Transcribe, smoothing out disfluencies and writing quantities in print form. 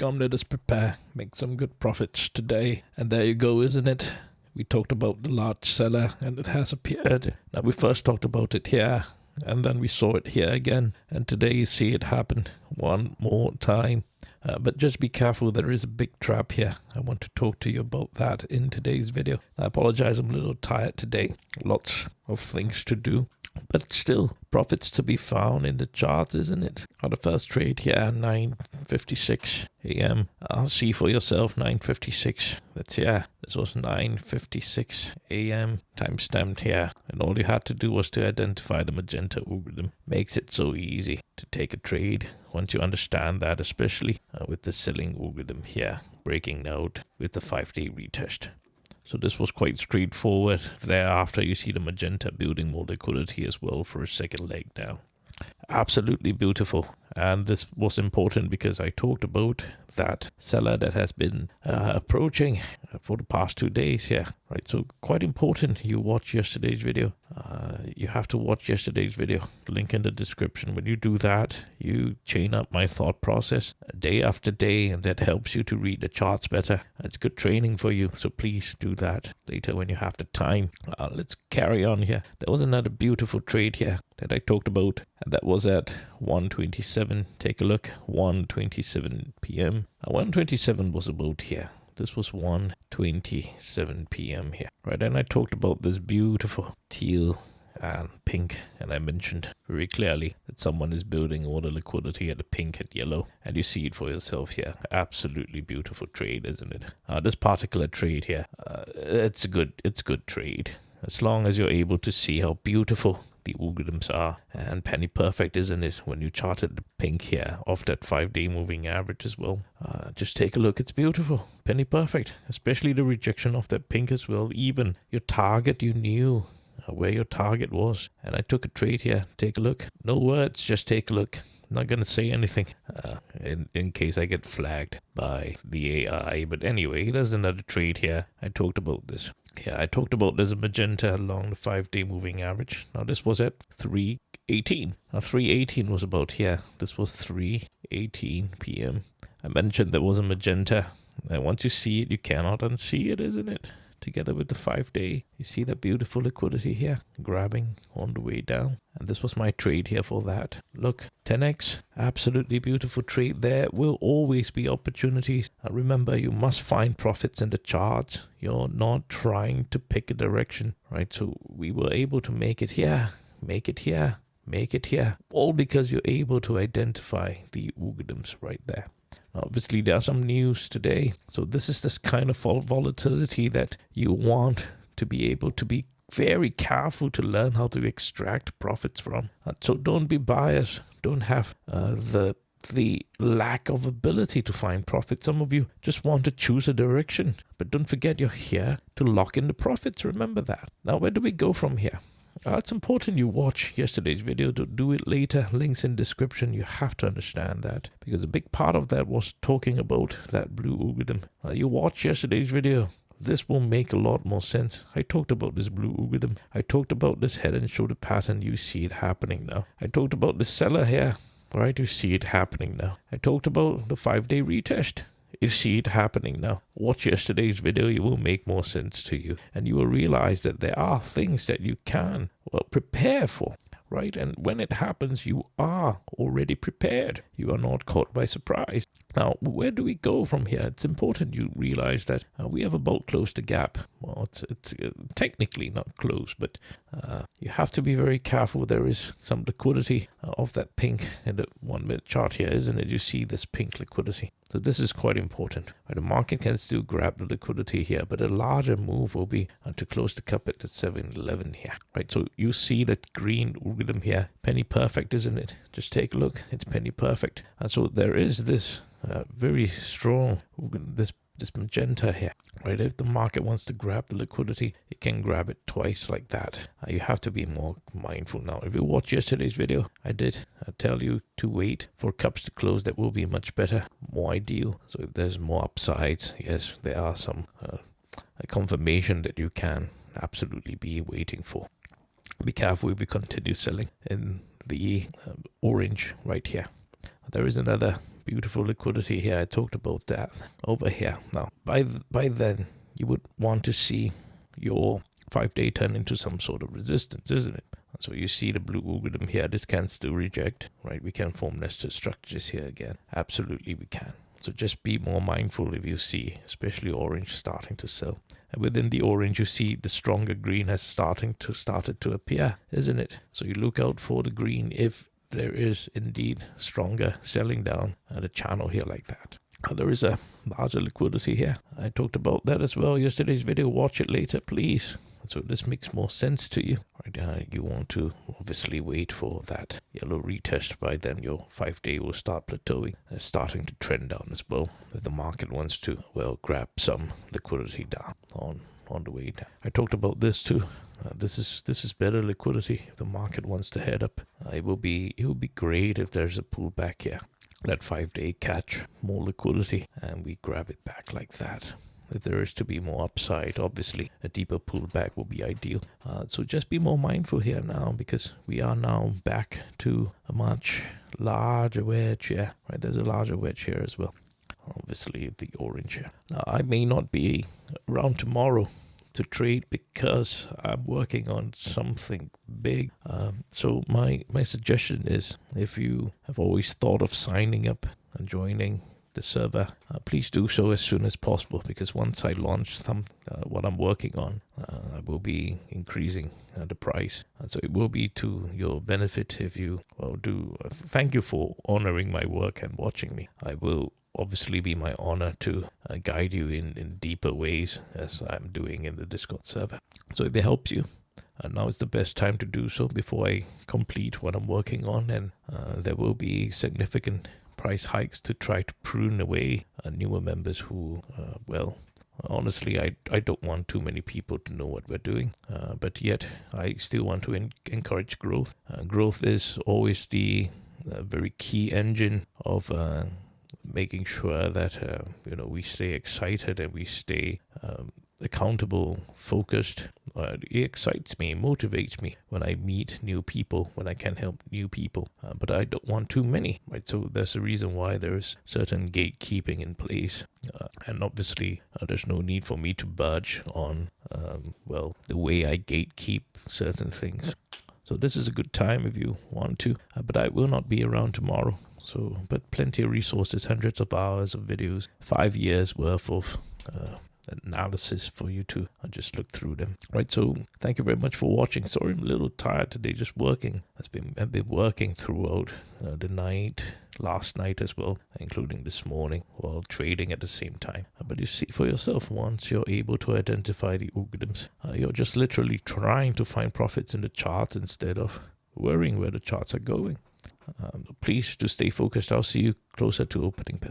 come, let us prepare, make some good profits today. And there you go, isn't it? We talked about the large seller and it has appeared. Now we first talked about it here and then we saw it here again. And today you see it happen one more time. But just be careful, there is a big trap here. I want to talk to you about that in today's video. I apologize, I'm a little tired today. Lots of things to do. But still, profits to be found in the charts, isn't it? On the first trade here, 9:56 a.m. I'll see for yourself, 9:56. That's here. This was 9:56 a.m. timestamped here. And all you had to do was to identify the magenta algorithm. Makes it so easy to take a trade once you understand that, especially with the selling algorithm here, breaking out with the 5-day retest. So this was quite straightforward. Thereafter, you see the magenta building more liquidity as well for a second leg now. Absolutely beautiful. And this was important because I talked about that seller that has been approaching for the past 2 days here, right? So quite important you watch yesterday's video. You have to watch yesterday's video, link in the description. When you do that, you chain up my thought process day after day, and that helps you to read the charts better. It's good training for you, so please do that later when you have the time. Let's carry on here. There was another beautiful trade here that I talked about, and that was at 1:27. Take a look, 1:27 p.m. 1:27 was about here. This was 1:27 p.m. here, right? And I talked about this beautiful teal and pink, and I mentioned very clearly that someone is building all the liquidity at the pink and yellow, and you see it for yourself here. Absolutely beautiful trade, isn't it? This particular trade here, it's a good trade as long as you're able to see how beautiful the algorithms are, and penny perfect, isn't it, when you charted the pink here off that 5-day moving average as well. Just take a look, it's beautiful, penny perfect, especially the rejection of that pink as well. Even your target, you knew where your target was, and I took a trade here. Take a look, no words, just take a look. I'm not gonna say anything in case I get flagged by the AI, but anyway, there's another trade here. I talked about this. Yeah, I talked about there's a magenta along the 5-day moving average. Now this was at 3:18. Now 3:18 was about here. This was 3:18 p.m. I mentioned there was a magenta. And once you see it, you cannot unsee it, isn't it? Together with the 5-day, you see that beautiful liquidity here, grabbing on the way down. And this was my trade here for that. Look, 10x, absolutely beautiful trade. There will always be opportunities. Remember, you must find profits in the charts. You're not trying to pick a direction, right? So we were able to make it here, make it here, make it here. All because you're able to identify the algorithms right there. Now, obviously, there are some news today. So this is this kind of volatility that you want to be able to be very careful to learn how to extract profits from. So don't be biased. Don't have the lack of ability to find profit. Some of you just want to choose a direction. But don't forget, you're here to lock in the profits. Remember that. Now, where do we go from here? It's important you watch yesterday's video. To do it later, links in description. You have to understand that, because a big part of that was talking about that blue algorithm. You watch yesterday's video, this will make a lot more sense. I talked about this blue algorithm. I talked about this head and shoulder pattern. You see it happening now. I talked about the seller here, right? You see it happening now. I talked about the 5-day retest. You see it happening now. Watch yesterday's video, it will make more sense to you. And you will realize that there are things that you can, prepare for, right? And when it happens, you are already prepared. You are not caught by surprise. Now, where do we go from here? It's important you realize that we have about closed the gap. Well, it's technically not close, but you have to be very careful. There is some liquidity of that pink in the 1-minute chart here, isn't it? You see this pink liquidity. So this is quite important. The market can still grab the liquidity here, but a larger move will be to close the cup at the 7-11 here, right? So you see that green algorithm here, penny perfect, isn't it? Just take a look. It's penny perfect. And so there is this very strong, this magenta here, right? If the market wants to grab the liquidity, it can grab it twice like that. You have to be more mindful now. If you watch yesterday's video, I did tell you to wait for cups to close. That will be much better, more ideal. So if there's more upsides, yes, there are some a confirmation that you can absolutely be waiting for. Be careful if you continue selling in the orange right here. There is another beautiful liquidity here. I talked about that over here. Now, by then, you would want to see your 5-day turn into some sort of resistance, isn't it? So you see the blue algorithm here. This can still reject, right? We can form nested structures here again. Absolutely, we can. So just be more mindful if you see, especially orange starting to sell. And within the orange, you see the stronger green has started to appear, isn't it? So you look out for the green if there is indeed stronger selling down the channel here like that. There is a larger liquidity here. I talked about that as well yesterday's video. Watch it later, please. So this makes more sense to you. Right, you want to obviously wait for that yellow retest. By then your 5-day will start plateauing. It's starting to trend down as well. The market wants to, well, grab some liquidity down on the way down. I talked about this too. This is better liquidity. If the market wants to head up, it will be great if there's a pullback here. Let 5-day catch more liquidity and we grab it back like that. If there is to be more upside, obviously a deeper pullback will be ideal. So just be more mindful here now, because we are now back to a much larger wedge here. Right, there's a larger wedge here as well. Obviously the orange here. Now I may not be around tomorrow to trade because I'm working on something big. So my suggestion is, if you have always thought of signing up and joining the server, please do so as soon as possible, because once I launch what I'm working on, I will be increasing the price, and so it will be to your benefit if you do. Thank you for honoring my work and watching me. I will obviously be my honor to guide you in deeper ways, as I'm doing in the Discord server. So if it helps you, now is the best time to do so before I complete what I'm working on, and there will be significant price hikes to try to prune away newer members who, well, honestly, I don't want too many people to know what we're doing, but yet I still want to encourage growth. Growth is always the very key engine of making sure that we stay excited and we stay accountable, focused. It excites me, motivates me when I meet new people, when I can help new people, but I don't want too many, right? So there's a reason why there's certain gatekeeping in place, and obviously there's no need for me to budge on the way I gatekeep certain things. So this is a good time if you want to, but I will not be around tomorrow. So, but plenty of resources, hundreds of hours of videos, 5 years worth of analysis for you to just look through them. Right, so thank you very much for watching. Sorry, I'm a little tired today, just working. I've been working throughout the night, last night as well, including this morning, while trading at the same time. But you see for yourself, once you're able to identify the algorithms, you're just literally trying to find profits in the charts instead of worrying where the charts are going. Please to stay focused. I'll see you closer to opening bell.